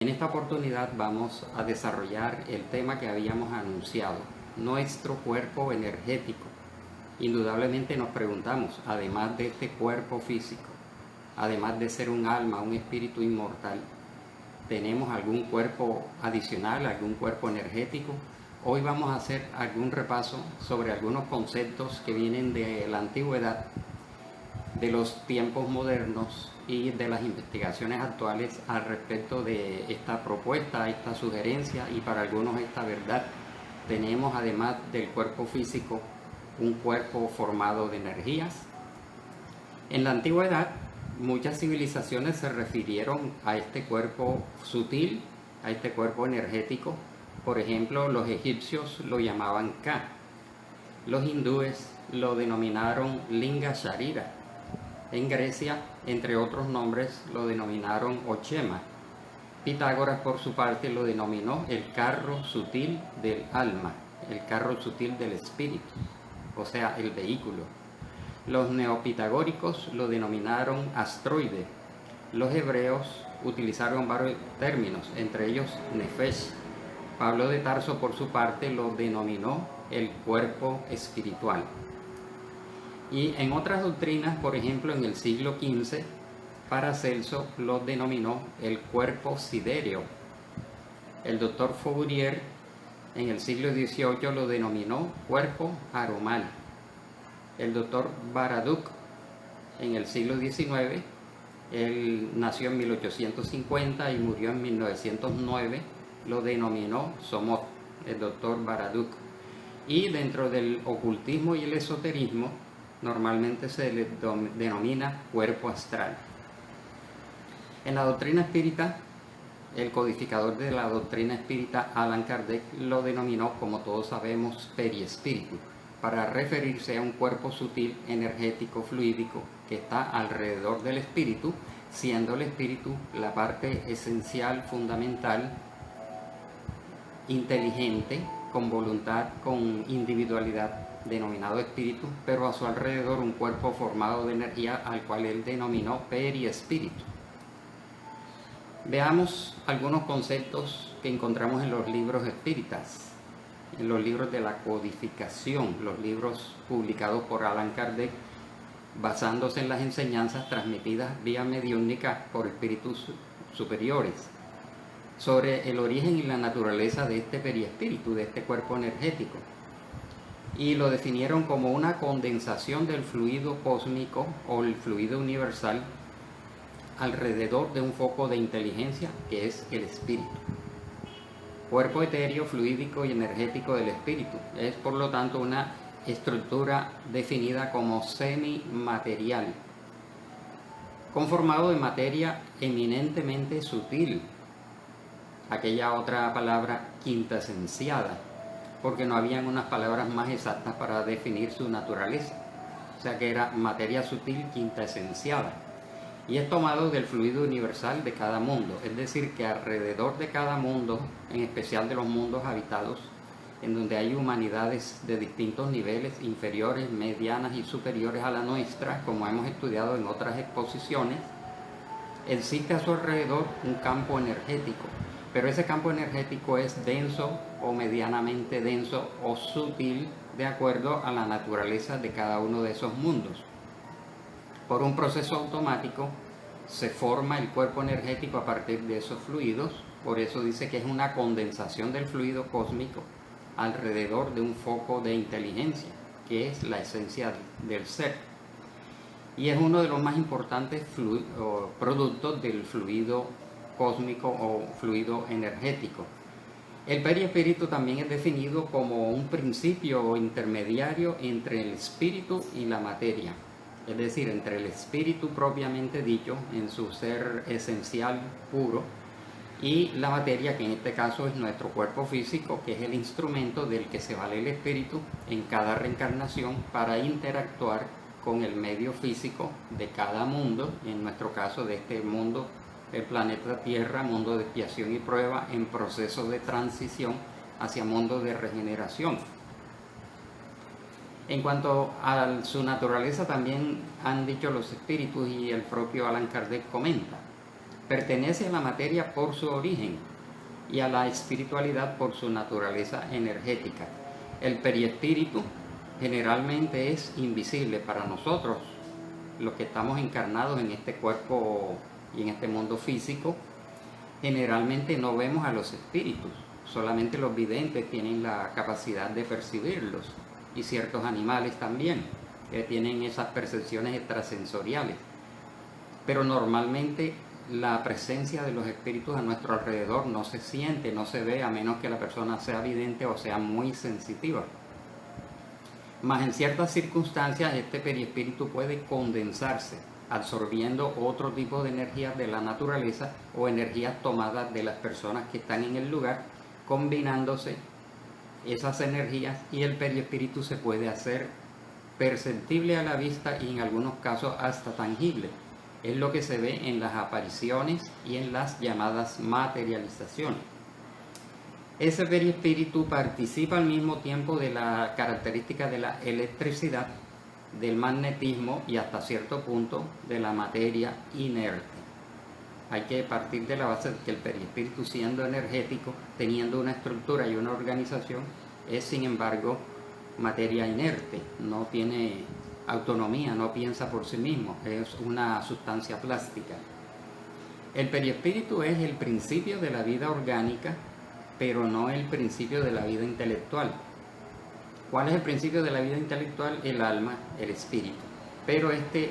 En esta oportunidad vamos a desarrollar el tema que habíamos anunciado, nuestro cuerpo energético. Indudablemente nos preguntamos, además de este cuerpo físico, además de ser un alma, un espíritu inmortal, ¿tenemos algún cuerpo adicional, algún cuerpo energético? Hoy vamos a hacer algún repaso sobre algunos conceptos que vienen de la antigüedad, de los tiempos modernos y de las investigaciones actuales al respecto de esta propuesta, esta sugerencia y para algunos esta verdad. Tenemos, además del cuerpo físico, un cuerpo formado de energías. En la antigüedad, muchas civilizaciones se refirieron a este cuerpo sutil, a este cuerpo energético. Por ejemplo, los egipcios lo llamaban Ka. Los hindúes lo denominaron Linga Sharira. En Grecia, entre otros nombres, lo denominaron Ochema. Pitágoras, por su parte, lo denominó el carro sutil del alma, el carro sutil del espíritu, o sea, el vehículo. Los neopitagóricos lo denominaron astroide. Los hebreos utilizaron varios términos, entre ellos nefesh. Pablo de Tarso, por su parte, lo denominó el cuerpo espiritual. Y en otras doctrinas, por ejemplo, en el siglo XV, Paracelso lo denominó el cuerpo sidéreo. El doctor Fourier en el siglo XVIII lo denominó cuerpo aromal. El doctor Baraduc en el siglo XIX, él nació en 1850 y murió en 1909, lo denominó Somot, el doctor Baraduc. Y dentro del ocultismo y el esoterismo, normalmente se le denomina cuerpo astral. En la doctrina espírita, el codificador de la doctrina espírita, Allan Kardec, lo denominó, como todos sabemos, periespíritu, para referirse a un cuerpo sutil, energético, fluídico, que está alrededor del espíritu, siendo el espíritu la parte esencial, fundamental, inteligente, con voluntad, con individualidad, denominado espíritu, pero a su alrededor un cuerpo formado de energía al cual él denominó periespíritu. Veamos algunos conceptos que encontramos en los libros espíritas, en los libros de la codificación, los libros publicados por Allan Kardec, basándose en las enseñanzas transmitidas vía mediúnica por espíritus superiores, sobre el origen y la naturaleza de este periespíritu, de este cuerpo energético. Y lo definieron como una condensación del fluido cósmico o el fluido universal alrededor de un foco de inteligencia que es el espíritu. Cuerpo etéreo, fluídico y energético del espíritu. Es por lo tanto una estructura definida como semimaterial, conformado de materia eminentemente sutil, aquella otra palabra quintaesenciada, porque no habían unas palabras más exactas para definir su naturaleza, o sea que era materia sutil quintaesenciada, y es tomado del fluido universal de cada mundo, es decir, que alrededor de cada mundo, en especial de los mundos habitados, en donde hay humanidades de distintos niveles, inferiores, medianas y superiores a la nuestra, como hemos estudiado en otras exposiciones, existe a su alrededor un campo energético, pero ese campo energético es denso o medianamente denso o sutil de acuerdo a la naturaleza de cada uno de esos mundos. Por un proceso automático se forma el cuerpo energético a partir de esos fluidos, por eso dice que es una condensación del fluido cósmico alrededor de un foco de inteligencia, que es la esencia del ser. Y es uno de los más importantes productos del fluido cósmico o fluido energético. El periespíritu también es definido como un principio intermediario entre el espíritu y la materia, es decir, entre el espíritu propiamente dicho, en su ser esencial puro, y la materia, que en este caso es nuestro cuerpo físico, que es el instrumento del que se vale el espíritu en cada reencarnación para interactuar con el medio físico de cada mundo, en nuestro caso de este mundo, el planeta Tierra, mundo de expiación y prueba en proceso de transición hacia mundo de regeneración. En cuanto a su naturaleza, también han dicho los espíritus y el propio Allan Kardec comenta Pertenece a la materia por su origen y a la espiritualidad por su naturaleza energética. El perispíritu generalmente es invisible para nosotros, los que estamos encarnados en este cuerpo y en este mundo físico. Generalmente no vemos a los espíritus, solamente los videntes tienen la capacidad de percibirlos, y ciertos animales también, que tienen esas percepciones extrasensoriales. Pero normalmente la presencia de los espíritus a nuestro alrededor no se siente, no se ve, a menos que la persona sea vidente o sea muy sensitiva. Mas en ciertas circunstancias este perispíritu puede condensarse, absorbiendo otro tipo de energías de la naturaleza o energías tomadas de las personas que están en el lugar, combinándose esas energías, y el perispíritu se puede hacer perceptible a la vista y en algunos casos hasta tangible. Es lo que se ve en las apariciones y en las llamadas materializaciones. Ese perispíritu participa al mismo tiempo de la característica de la electricidad, del magnetismo y hasta cierto punto de la materia inerte. Hay que partir de la base de que el perispíritu, siendo energético, teniendo una estructura y una organización, es sin embargo materia inerte, no tiene autonomía, no piensa por sí mismo, es una sustancia plástica. El perispíritu es el principio de la vida orgánica, pero no el principio de la vida intelectual. ¿Cuál es el principio de la vida intelectual? El alma, el espíritu. Pero este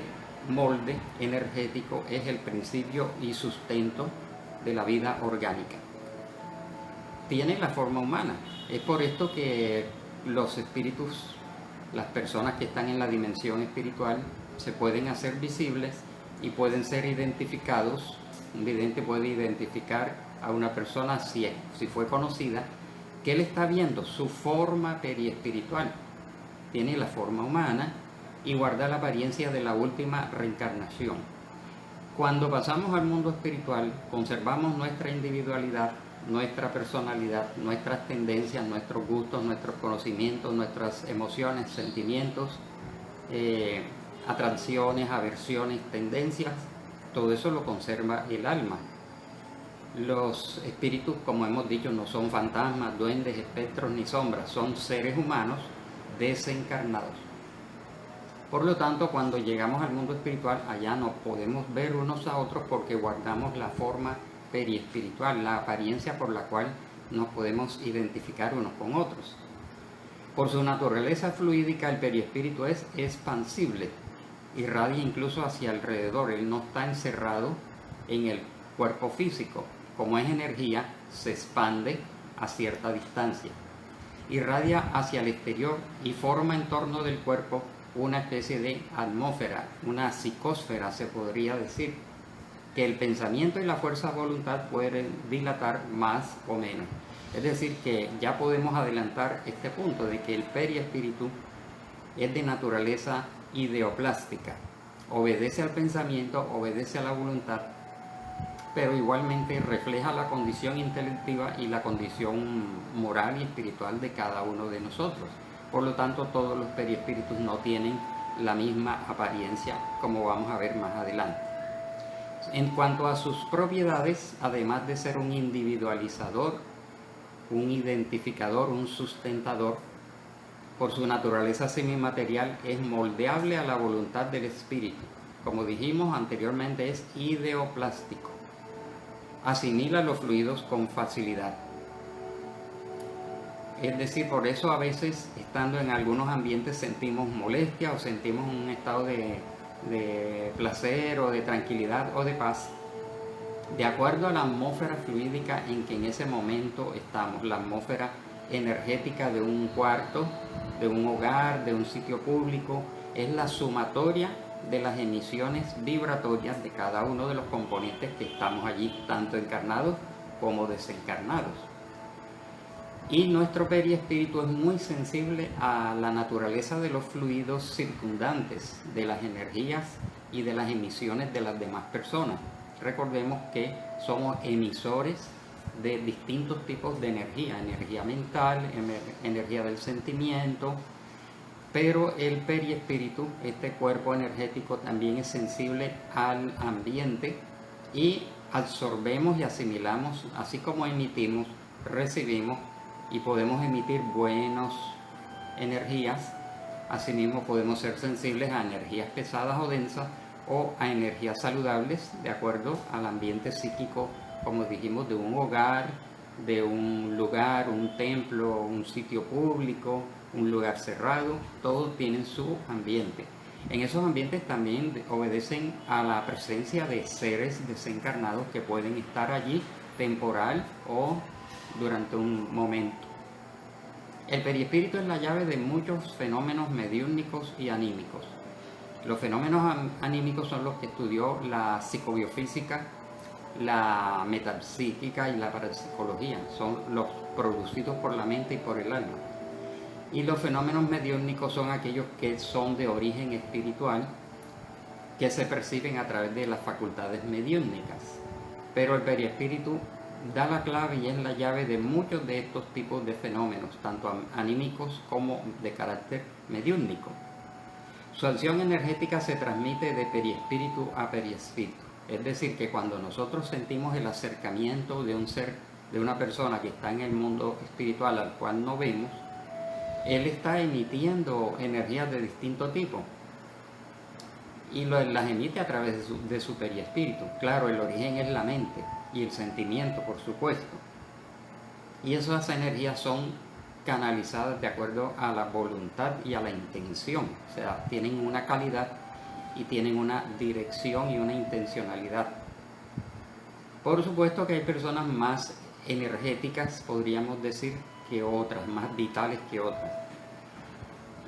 molde energético es el principio y sustento de la vida orgánica. Tiene la forma humana. Es por esto que los espíritus, las personas que están en la dimensión espiritual, se pueden hacer visibles y pueden ser identificados. Un vidente puede identificar a una persona, si fue conocida, que él está viendo su forma periespiritual. Tiene la forma humana y guarda la apariencia de la última reencarnación. Cuando pasamos al mundo espiritual, conservamos nuestra individualidad, nuestra personalidad, nuestras tendencias, nuestros gustos, nuestros conocimientos, nuestras emociones, sentimientos, atracciones, aversiones, tendencias. Todo eso lo conserva el alma. Los espíritus, como hemos dicho, no son fantasmas, duendes, espectros ni sombras, son seres humanos desencarnados. Por lo tanto, cuando llegamos al mundo espiritual, allá nos podemos ver unos a otros porque guardamos la forma periespiritual, la apariencia por la cual nos podemos identificar unos con otros. Por su naturaleza fluídica, el periespíritu es expansible, irradia incluso hacia alrededor, él no está encerrado en el cuerpo físico. Como es energía, se expande a cierta distancia, irradia hacia el exterior y forma en torno del cuerpo una especie de atmósfera, una psicósfera se podría decir, que el pensamiento y la fuerza de voluntad pueden dilatar más o menos. Es decir, que ya podemos adelantar este punto de que el perispíritu es de naturaleza ideoplástica, obedece al pensamiento, obedece a la voluntad, pero igualmente refleja la condición intelectiva y la condición moral y espiritual de cada uno de nosotros. Por lo tanto, todos los perispíritus no tienen la misma apariencia, como vamos a ver más adelante. En cuanto a sus propiedades, además de ser un individualizador, un identificador, un sustentador, por su naturaleza semimaterial es moldeable a la voluntad del espíritu. Como dijimos anteriormente, es ideoplástico. Asimila los fluidos con facilidad. Es decir, por eso a veces, estando en algunos ambientes, sentimos molestia o sentimos un estado de placer o de tranquilidad o de paz, de acuerdo a la atmósfera fluídica en que en ese momento estamos, la atmósfera energética de un cuarto, de un hogar, de un sitio público, es la sumatoria de las emisiones vibratorias de cada uno de los componentes que estamos allí, tanto encarnados como desencarnados. Y nuestro perispíritu es muy sensible a la naturaleza de los fluidos circundantes, de las energías y de las emisiones de las demás personas. Recordemos que somos emisores de distintos tipos de energía, energía mental, energía del sentimiento, pero el perispíritu, este cuerpo energético, también es sensible al ambiente y absorbemos y asimilamos, así como emitimos, recibimos y podemos emitir buenas energías. Asimismo podemos ser sensibles a energías pesadas o densas o a energías saludables de acuerdo al ambiente psíquico, como dijimos, de un hogar, de un lugar, un templo, un sitio público, un lugar cerrado. Todos tienen su ambiente. En esos ambientes también obedecen a la presencia de seres desencarnados que pueden estar allí temporal o durante un momento. El perispíritu es la llave de muchos fenómenos mediúnicos y anímicos. Los fenómenos anímicos son los que estudió la psicobiofísica, la metapsíquica y la parapsicología. Son los producidos por la mente y por el alma. Y los fenómenos mediúnicos son aquellos que son de origen espiritual, que se perciben a través de las facultades mediúnicas. Pero el perispíritu da la clave y es la llave de muchos de estos tipos de fenómenos, tanto anímicos como de carácter mediúnico. Su acción energética se transmite de perispíritu a perispíritu. Es decir, que cuando nosotros sentimos el acercamiento de un ser, de una persona que está en el mundo espiritual al cual no vemos, él está emitiendo energías de distinto tipo y las emite a través de su perispíritu. Claro, el origen es la mente y el sentimiento, por supuesto. Y esas energías son canalizadas de acuerdo a la voluntad y a la intención. O sea, tienen una calidad y tienen una dirección y una intencionalidad. Por supuesto que hay personas más energéticas, podríamos decir, que otras, más vitales que otras.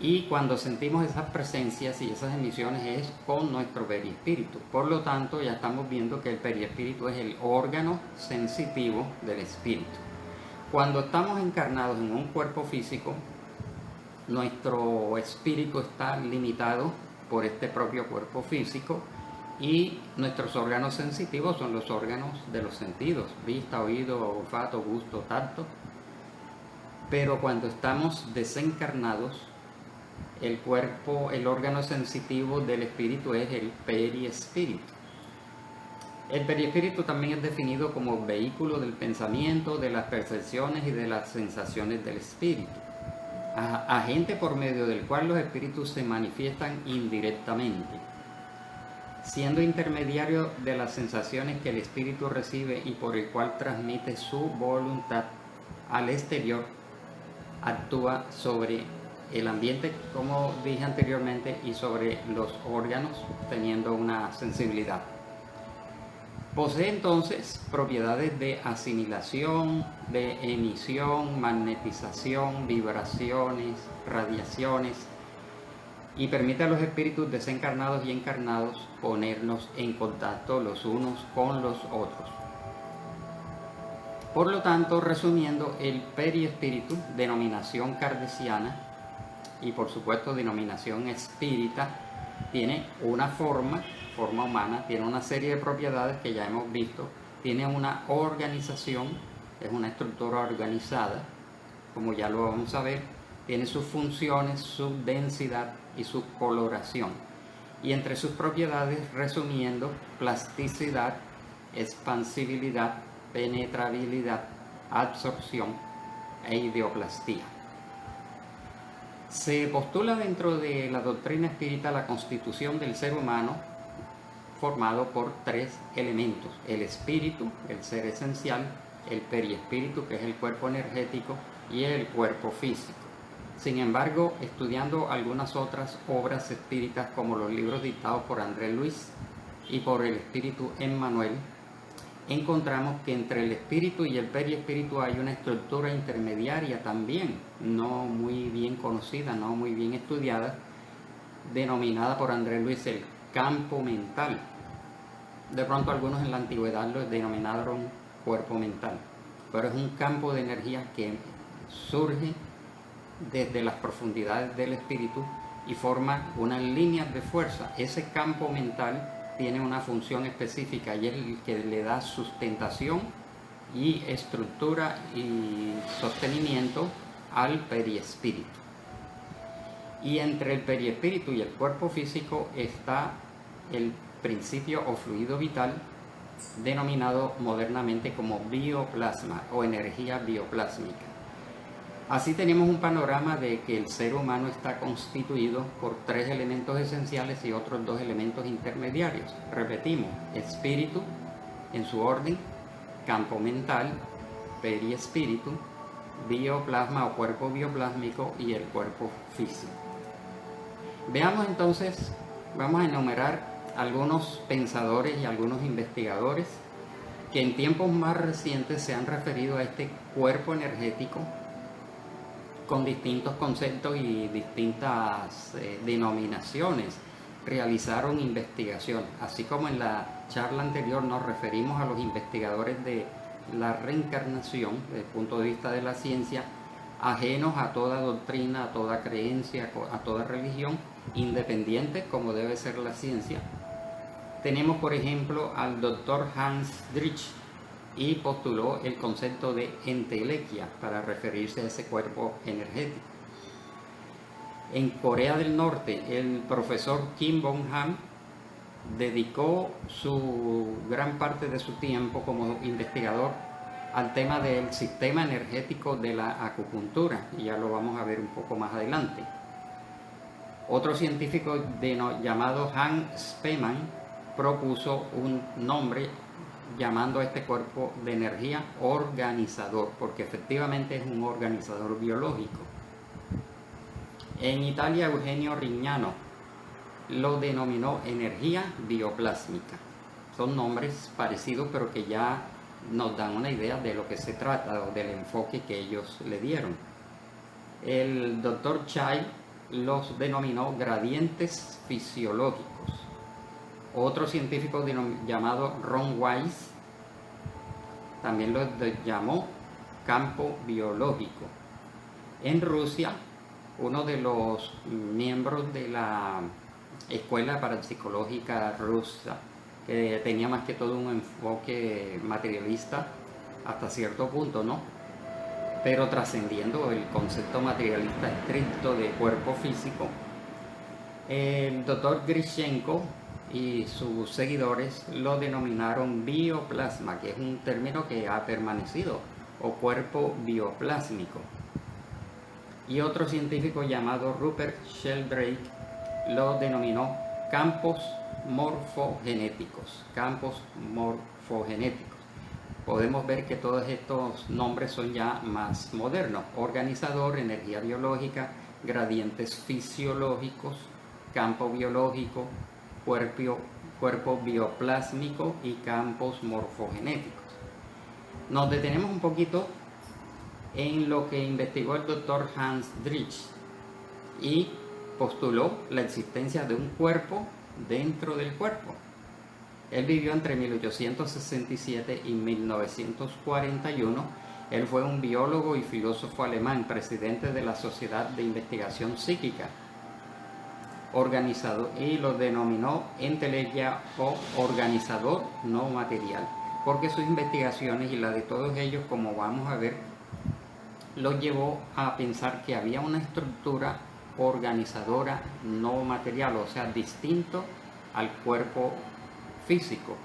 Y cuando sentimos esas presencias y esas emisiones es con nuestro perispíritu. Por lo tanto, ya estamos viendo que el perispíritu es el órgano sensitivo del espíritu. Cuando estamos encarnados en un cuerpo físico, nuestro espíritu está limitado por este propio cuerpo físico y nuestros órganos sensitivos son los órganos de los sentidos: vista, oído, olfato, gusto, tacto. Pero cuando estamos desencarnados, el cuerpo, el órgano sensitivo del espíritu es el perispíritu. El perispíritu también es definido como vehículo del pensamiento, de las percepciones y de las sensaciones del espíritu, agente por medio del cual los espíritus se manifiestan indirectamente, siendo intermediario de las sensaciones que el espíritu recibe y por el cual transmite su voluntad al exterior. Actúa sobre el ambiente, como dije anteriormente, y sobre los órganos, teniendo una sensibilidad. Posee entonces propiedades de asimilación, de emisión, magnetización, vibraciones, radiaciones, y permite a los espíritus desencarnados y encarnados ponernos en contacto los unos con los otros. Por lo tanto, resumiendo, el perispíritu, denominación kardeciana y por supuesto denominación espírita, tiene una forma humana, tiene una serie de propiedades que ya hemos visto, tiene una organización, es una estructura organizada, como ya lo vamos a ver, tiene sus funciones, su densidad y su coloración. Y entre sus propiedades, resumiendo, plasticidad, expansibilidad, penetrabilidad, absorción e ideoplastía. Se postula dentro de la doctrina espírita la constitución del ser humano formado por tres elementos: el espíritu, el ser esencial, el perispíritu, que es el cuerpo energético, y el cuerpo físico. Sin embargo, estudiando algunas otras obras espíritas como los libros dictados por André Luis y por el espíritu Emmanuel, encontramos que entre el espíritu y el perispíritu hay una estructura intermediaria también, no muy bien conocida, no muy bien estudiada, denominada por André Luis el campo mental. De pronto algunos en la antigüedad lo denominaron cuerpo mental, pero es un campo de energía que surge desde las profundidades del espíritu y forma unas líneas de fuerza. Ese campo mental tiene una función específica y es el que le da sustentación y estructura y sostenimiento al perispíritu. Y entre el perispíritu y el cuerpo físico está el principio o fluido vital, denominado modernamente como bioplasma o energía bioplásmica. Así tenemos un panorama de que el ser humano está constituido por 3 elementos esenciales y otros 2 elementos intermediarios. Repetimos, espíritu en su orden, campo mental, periespíritu, bioplasma o cuerpo bioplásmico y el cuerpo físico. Veamos entonces, vamos a enumerar algunos pensadores y algunos investigadores que en tiempos más recientes se han referido a este cuerpo energético con distintos conceptos y distintas denominaciones. Realizaron investigación, así como en la charla anterior nos referimos a los investigadores de la reencarnación desde el punto de vista de la ciencia, ajenos a toda doctrina, a toda creencia, a toda religión, independientes como debe ser la ciencia. Tenemos por ejemplo al doctor Hans Driesch, y postuló el concepto de entelequia para referirse a ese cuerpo energético. En Corea del Norte, el profesor Kim Bong-ham dedicó su gran parte de su tiempo como investigador al tema del sistema energético de la acupuntura, y ya lo vamos a ver un poco más adelante. Otro científico llamado Hans Spemann propuso un nombre llamando a este cuerpo de energía organizador, porque efectivamente es un organizador biológico. En Italia, Eugenio Rignano lo denominó energía bioplásmica. Son nombres parecidos, pero que ya nos dan una idea de lo que se trata o del enfoque que ellos le dieron. El doctor Chai los denominó gradientes fisiológicos. Otro científico llamado Ron Weiss también lo llamó campo biológico. En Rusia, uno de los miembros de la escuela parapsicológica rusa, que tenía más que todo un enfoque materialista hasta cierto punto, ¿no? Pero trascendiendo el concepto materialista estricto de cuerpo físico, el doctor Grishenko y sus seguidores lo denominaron bioplasma, que es un término que ha permanecido, o cuerpo bioplásmico. Y otro científico llamado Rupert Sheldrake lo denominó campos morfogenéticos. Campos morfogenéticos. Podemos ver que todos estos nombres son ya más modernos: organizador, energía biológica, gradientes fisiológicos, campo biológico, cuerpo bioplásmico y campos morfogenéticos. Nos detenemos un poquito en lo que investigó el doctor Hans Driesch y postuló la existencia de un cuerpo dentro del cuerpo. Él vivió entre 1867 y 1941. Él fue un biólogo y filósofo alemán, presidente de la Sociedad de Investigación Psíquica, organizado, y lo denominó entelequia o organizador no material, porque sus investigaciones y la de todos ellos, como vamos a ver, los llevó a pensar que había una estructura organizadora no material, o sea, distinto al cuerpo físico.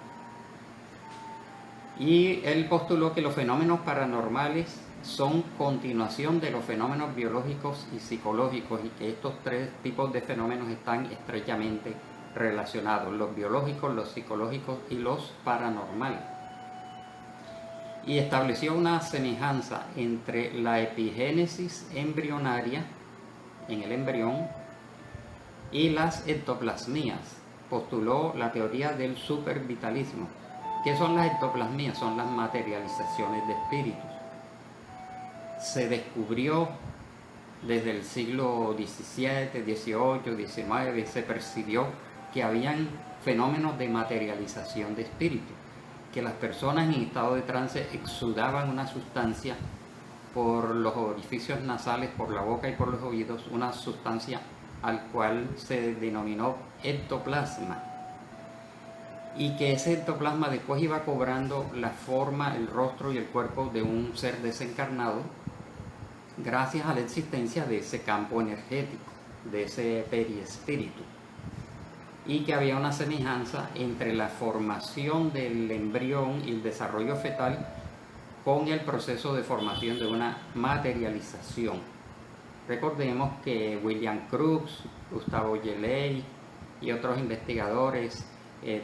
Y él postuló que los fenómenos paranormales son continuación de los fenómenos biológicos y psicológicos, y que estos 3 tipos de fenómenos están estrechamente relacionados: los biológicos, los psicológicos y los paranormales. Y estableció una semejanza entre la epigénesis embrionaria en el embrión y las ectoplasmías. Postuló la teoría del supervitalismo. ¿Qué son las ectoplasmías? Son las materializaciones de espíritus. Se descubrió desde el siglo XVII, XVIII, XIX, se percibió que habían fenómenos de materialización de espíritu, que las personas en estado de trance exudaban una sustancia por los orificios nasales, por la boca y por los oídos, una sustancia al cual se denominó ectoplasma, y que ese ectoplasma después iba cobrando la forma, el rostro y el cuerpo de un ser desencarnado gracias a la existencia de ese campo energético, de ese periespíritu. y que había una semejanza entre la formación del embrión y el desarrollo fetal con el proceso de formación de una materialización. Recordemos que William Crookes, Gustavo Gelley y otros investigadores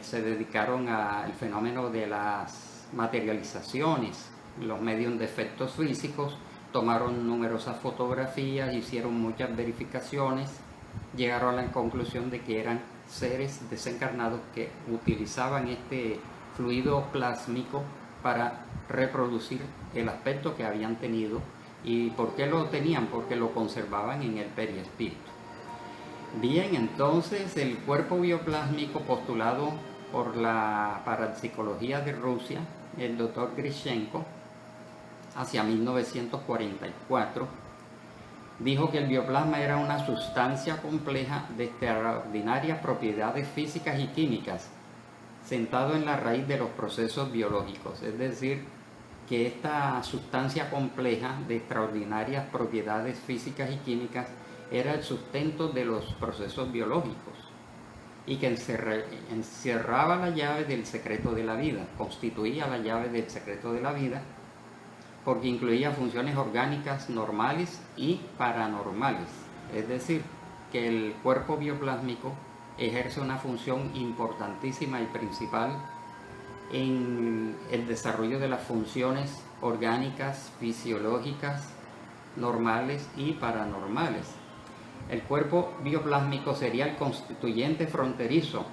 se dedicaron al fenómeno de las materializaciones, los medios de efectos físicos, tomaron numerosas fotografías, hicieron muchas verificaciones, llegaron a la conclusión de que eran seres desencarnados que utilizaban este fluido plásmico para reproducir el aspecto que habían tenido. ¿Y por qué lo tenían? Porque lo conservaban en el perispírito. Bien, entonces el cuerpo bioplásmico postulado por la parapsicología de Rusia, el doctor Grishenko, hacia 1944, dijo que el bioplasma era una sustancia compleja de extraordinarias propiedades físicas y químicas, sentado en la raíz de los procesos biológicos, es decir, que esta sustancia compleja de extraordinarias propiedades físicas y químicas era el sustento de los procesos biológicos y que encerraba la llave del secreto de la vida, constituía la llave del secreto de la vida, porque incluía funciones orgánicas normales y paranormales, es decir, que el cuerpo bioplásmico ejerce una función importantísima y principal en el desarrollo de las funciones orgánicas, fisiológicas, normales y paranormales. El cuerpo bioplásmico sería el constituyente fronterizo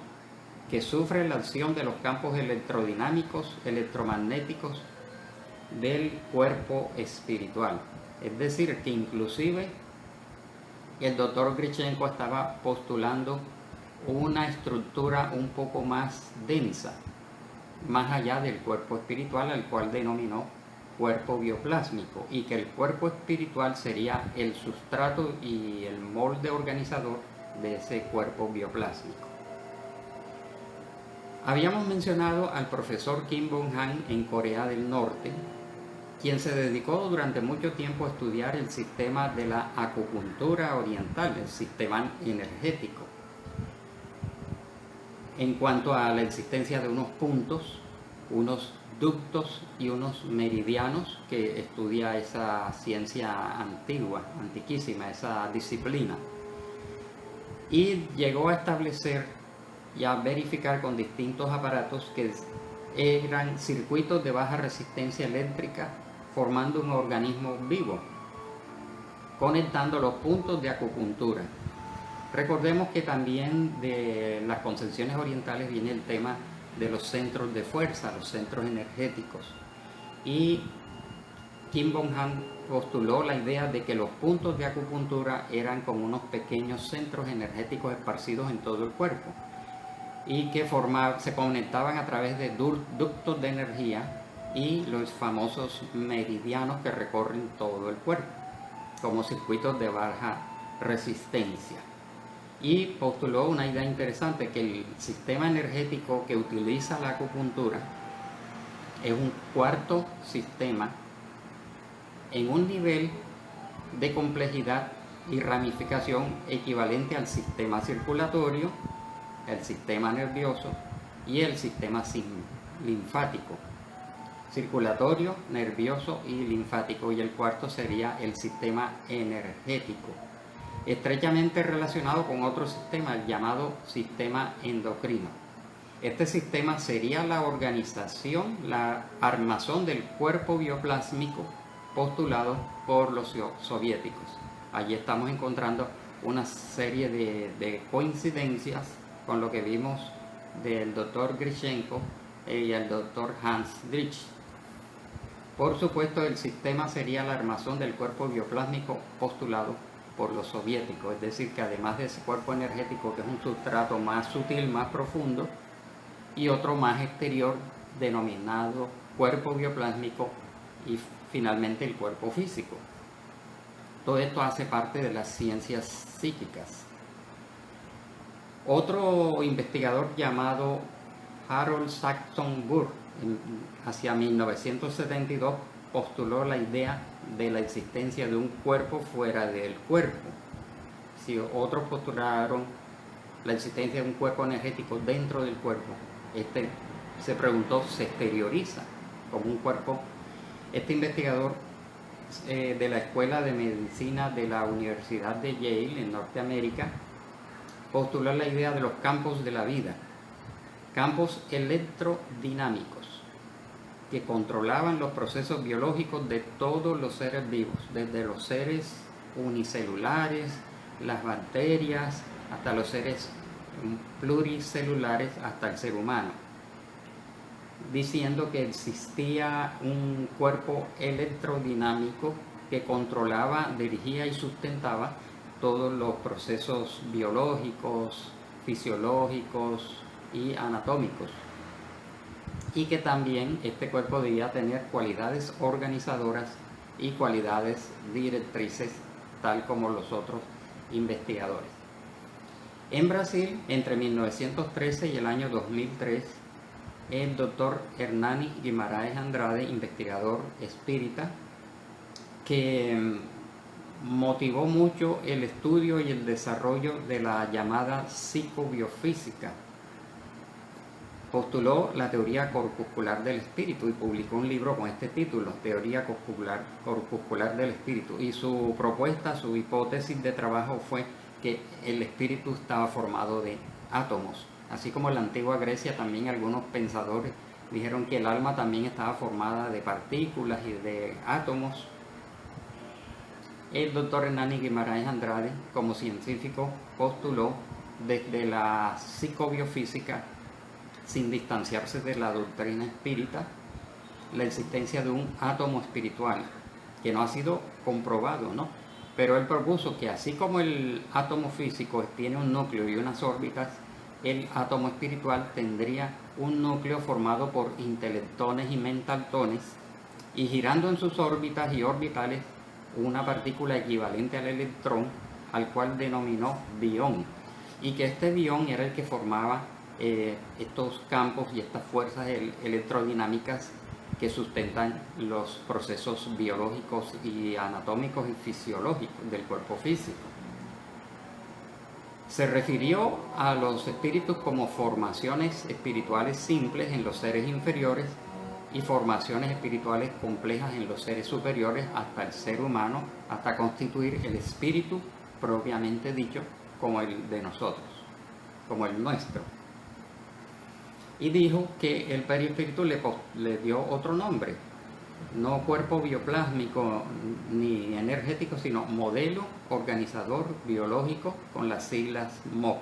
que sufre la acción de los campos electrodinámicos, electromagnéticos del cuerpo espiritual. Es decir, que inclusive el doctor Grishenko estaba postulando una estructura un poco más densa, más allá del cuerpo espiritual, al cual denominó cuerpo bioplásmico, y que el cuerpo espiritual sería el sustrato y el molde organizador de ese cuerpo bioplásmico. Habíamos mencionado al profesor Kim Bong-han en Corea del Norte, quien se dedicó durante mucho tiempo a estudiar el sistema de la acupuntura oriental, el sistema energético, en cuanto a la existencia de unos puntos, unos ductos y unos meridianos, que estudia esa ciencia antigua, antiquísima, esa disciplina. Y llegó a establecer y a verificar con distintos aparatos que eran circuitos de baja resistencia eléctrica formando un organismo vivo, conectando los puntos de acupuntura. Recordemos que también de las concepciones orientales viene el tema de los centros de fuerza, los centros energéticos. Y Kim Bong-han postuló la idea de que los puntos de acupuntura eran como unos pequeños centros energéticos esparcidos en todo el cuerpo y que se conectaban a través de ductos de energía y los famosos meridianos que recorren todo el cuerpo como circuitos de baja resistencia. Y postuló una idea interesante, que el sistema energético que utiliza la acupuntura es un cuarto sistema en un nivel de complejidad y ramificación equivalente al sistema circulatorio, el sistema nervioso y el sistema linfático. Circulatorio, nervioso y linfático, y el cuarto sería el sistema energético, estrechamente relacionado con otro sistema llamado sistema endocrino. Este sistema sería la organización, la armazón del cuerpo bioplásmico postulado por los soviéticos. Allí estamos encontrando una serie de coincidencias con lo que vimos del doctor Grishenko y el doctor Hans Drich. Por supuesto, el sistema sería la armazón del cuerpo bioplásmico postulado por los soviéticos, es decir, que además de ese cuerpo energético, que es un sustrato más sutil, más profundo, y otro más exterior denominado cuerpo bioplásmico, y finalmente el cuerpo físico. Todo esto hace parte de las ciencias psíquicas. Otro investigador llamado Harold Saxon Burr, hacia 1972, postuló la idea de la existencia de un cuerpo fuera del cuerpo. Si otros postularon la existencia de un cuerpo energético dentro del cuerpo. Se preguntó, ¿se exterioriza como un cuerpo? Este investigador de la Escuela de Medicina de la Universidad de Yale en Norteamérica postuló la idea de los campos de la vida, campos electrodinámicos que controlaban los procesos biológicos de todos los seres vivos, desde los seres unicelulares, las bacterias, hasta los seres pluricelulares, hasta el ser humano, diciendo que existía un cuerpo electrodinámico que controlaba, dirigía y sustentaba todos los procesos biológicos, fisiológicos y anatómicos, y que también este cuerpo debía tener cualidades organizadoras y cualidades directrices, tal como los otros investigadores. En Brasil, entre 1913 y el año 2003, el doctor Hernani Guimarães Andrade, investigador espírita, que motivó mucho el estudio y el desarrollo de la llamada psicobiofísica, postuló la teoría corpuscular del espíritu y publicó un libro con este título, Teoría corpuscular del espíritu, y su propuesta, su hipótesis de trabajo fue que el espíritu estaba formado de átomos. Así como en la antigua Grecia, también algunos pensadores dijeron que el alma también estaba formada de partículas y de átomos. El doctor Hernani Guimarães Andrade, como científico, postuló desde la psicobiofísica, sin distanciarse de la doctrina espírita, la existencia de un átomo espiritual, que no ha sido comprobado, ¿no? Pero él propuso que así como el átomo físico tiene un núcleo y unas órbitas, el átomo espiritual tendría un núcleo formado por intelectones y mentaltones, y girando en sus órbitas y orbitales una partícula equivalente al electrón, al cual denominó bión, y que este bión era el que formaba estos campos y estas fuerzas electrodinámicas que sustentan los procesos biológicos y anatómicos y fisiológicos del cuerpo físico. Se refirió a los espíritus como formaciones espirituales simples en los seres inferiores y formaciones espirituales complejas en los seres superiores hasta el ser humano, hasta constituir el espíritu propiamente dicho como el de nosotros, como el nuestro. Y dijo que el perispíritu le dio otro nombre, no cuerpo bioplásmico ni energético, sino modelo organizador biológico, con las siglas MOB.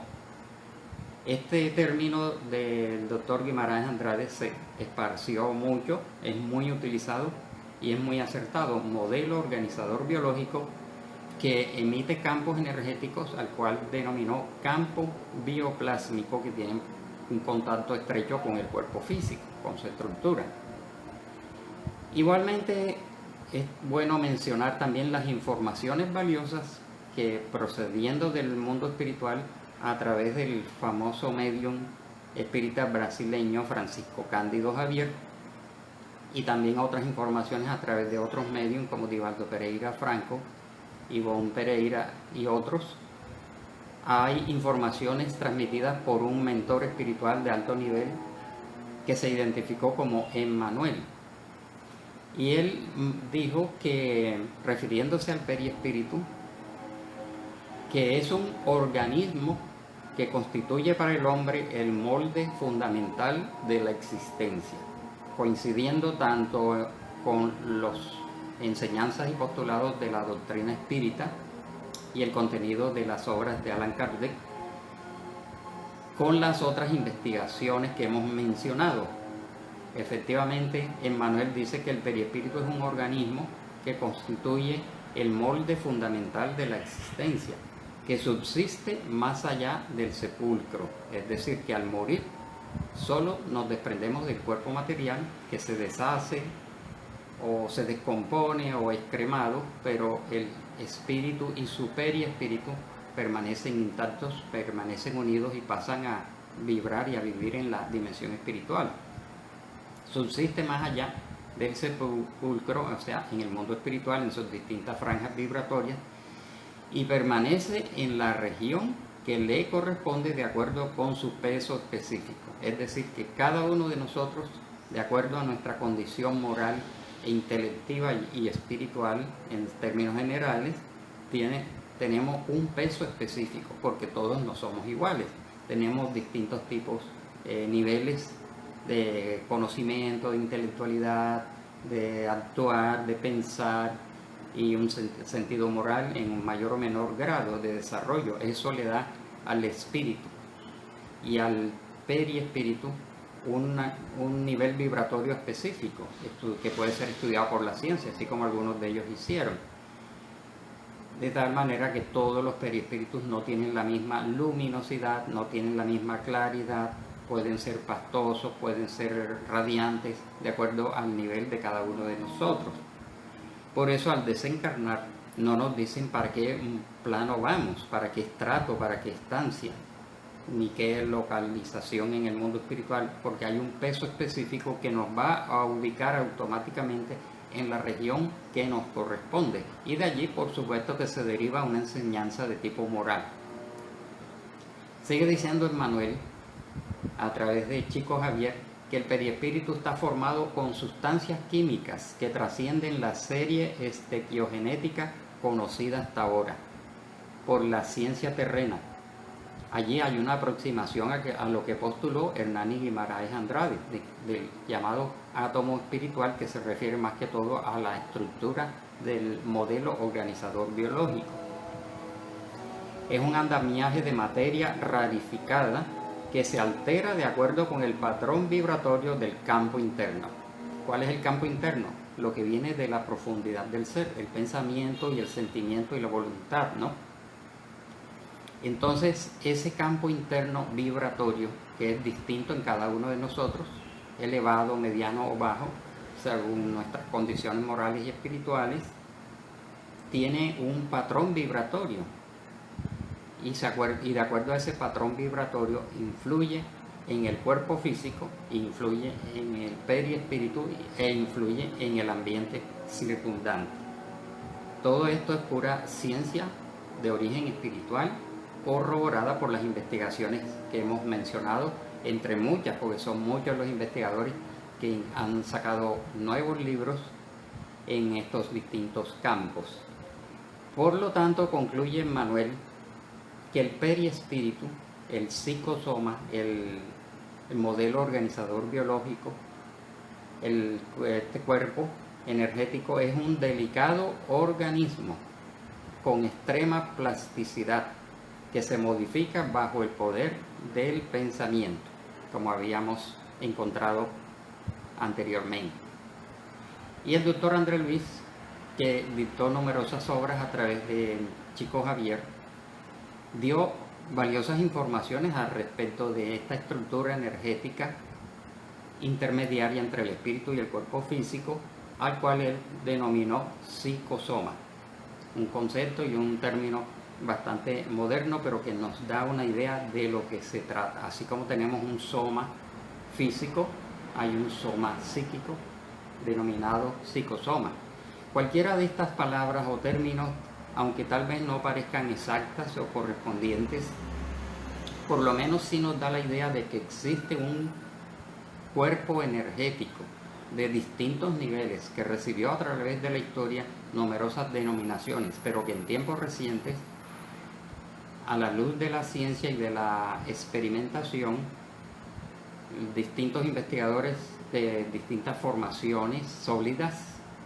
Este término del doctor Guimarães Andrade se esparció mucho, es muy utilizado y es muy acertado. Modelo organizador biológico que emite campos energéticos, al cual denominó campo bioplásmico, que tienen un contacto estrecho con el cuerpo físico, con su estructura. Igualmente es bueno mencionar también las informaciones valiosas que, procediendo del mundo espiritual a través del famoso medium espírita brasileño Francisco Cándido Javier, y también otras informaciones a través de otros medios como Divaldo Pereira Franco, Ivonne Pereira y otros. Hay informaciones transmitidas por un mentor espiritual de alto nivel que se identificó como Emmanuel. Y él dijo que, refiriéndose al perispíritu, que es un organismo que constituye para el hombre el molde fundamental de la existencia, coincidiendo tanto con las enseñanzas y postulados de la doctrina espírita y el contenido de las obras de Allan Kardec con las otras investigaciones que hemos mencionado. Efectivamente, Emmanuel dice que el perispíritu es un organismo que constituye el molde fundamental de la existencia, que subsiste más allá del sepulcro, es decir, que al morir solo nos desprendemos del cuerpo material, que se deshace o se descompone o es cremado, pero el espíritu y su perispíritu permanecen intactos, permanecen unidos y pasan a vibrar y a vivir en la dimensión espiritual. Subsiste más allá del sepulcro, o sea, en el mundo espiritual, en sus distintas franjas vibratorias, y permanece en la región que le corresponde de acuerdo con su peso específico. Es decir, que cada uno de nosotros, de acuerdo a nuestra condición moral e intelectiva y espiritual, en términos generales, tenemos un peso específico, porque todos no somos iguales. Tenemos distintos tipos, niveles de conocimiento, de intelectualidad, de actuar, de pensar, y un sentido moral en un mayor o menor grado de desarrollo. Eso le da al espíritu y al periespíritu un nivel vibratorio específico que puede ser estudiado por la ciencia, así como algunos de ellos hicieron. De tal manera que todos los periespíritus no tienen la misma luminosidad, no tienen la misma claridad, pueden ser pastosos, pueden ser radiantes, de acuerdo al nivel de cada uno de nosotros. Por eso, al desencarnar, no nos dicen para qué plano vamos, para qué estrato, para qué estancia, ni qué localización en el mundo espiritual, porque hay un peso específico que nos va a ubicar automáticamente en la región que nos corresponde, y de allí, por supuesto, que se deriva una enseñanza de tipo moral. Sigue diciendo Emmanuel, a través de Chico Javier, que el periespíritu está formado con sustancias químicas que trascienden la serie estequiogenética conocida hasta ahora por la ciencia terrena. Allí hay una aproximación a lo que postuló Hernani Guimaraes Andrade, del llamado átomo espiritual, que se refiere más que todo a la estructura del modelo organizador biológico. Es un andamiaje de materia rarificada que se altera de acuerdo con el patrón vibratorio del campo interno. ¿Cuál es el campo interno? Lo que viene de la profundidad del ser, el pensamiento y el sentimiento y la voluntad, ¿no? Entonces, ese campo interno vibratorio, que es distinto en cada uno de nosotros, elevado, mediano o bajo, según nuestras condiciones morales y espirituales, tiene un patrón vibratorio. Y de acuerdo a ese patrón vibratorio influye en el cuerpo físico, influye en el periespíritu e influye en el ambiente circundante. Todo esto es pura ciencia de origen espiritual, corroborada por las investigaciones que hemos mencionado, entre muchas, porque son muchos los investigadores que han sacado nuevos libros en estos distintos campos. Por lo tanto, concluye Emmanuel que el periespíritu, el psicosoma, el modelo organizador biológico, este cuerpo energético, es un delicado organismo con extrema plasticidad que se modifica bajo el poder del pensamiento, como habíamos encontrado anteriormente. Y el doctor André Luis, que dictó numerosas obras a través de Chico Javier, dio valiosas informaciones al respecto de esta estructura energética intermediaria entre el espíritu y el cuerpo físico, al cual él denominó psicosoma, un concepto y un término bastante moderno, pero que nos da una idea de lo que se trata. Así como tenemos un soma físico, hay un soma psíquico denominado psicosoma. Cualquiera de estas palabras o términos, aunque tal vez no parezcan exactas o correspondientes, por lo menos sí nos da la idea de que existe un cuerpo energético de distintos niveles que recibió a través de la historia numerosas denominaciones, pero que en tiempos recientes, a la luz de la ciencia y de la experimentación, distintos investigadores de distintas formaciones sólidas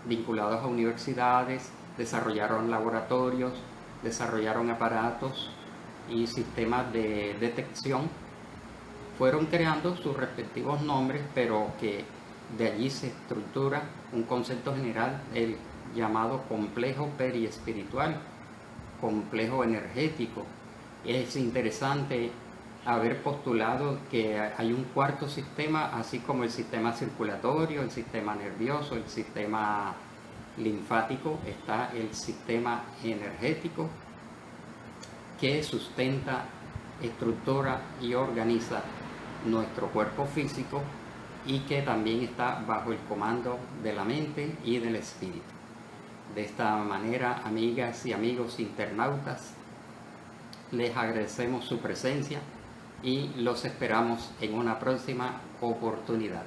vinculados a universidades desarrollaron laboratorios, desarrollaron aparatos y sistemas de detección, fueron creando sus respectivos nombres, pero que de allí se estructura un concepto general, el llamado complejo periespiritual, complejo energético. Es interesante haber postulado que hay un cuarto sistema, así como el sistema circulatorio, el sistema nervioso, el sistema linfático, está el sistema energético que sustenta, estructura y organiza nuestro cuerpo físico y que también está bajo el comando de la mente y del espíritu. De esta manera, amigas y amigos internautas, les agradecemos su presencia y los esperamos en una próxima oportunidad.